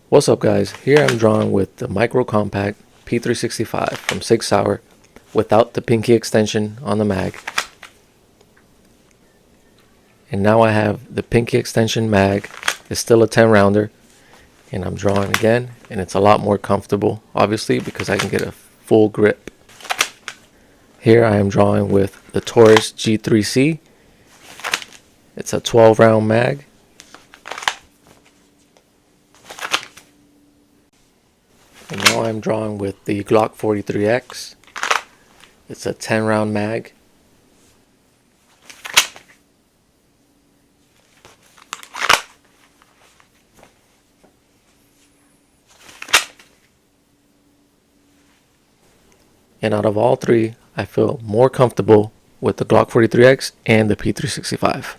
What's up guys, here I'm drawing with the Micro Compact P365 from Sig Sauer without the pinky extension on the mag. And now I have the pinky extension mag. It's still a 10 rounder and I'm drawing again, and it's a lot more comfortable obviously because I can get a full grip. Here I am drawing with the Taurus G3C. It's a 12 round mag. And now I'm drawing with the Glock 43X. It's a 10 round mag. And out of all three, I feel more comfortable with the Glock 43X and the P365.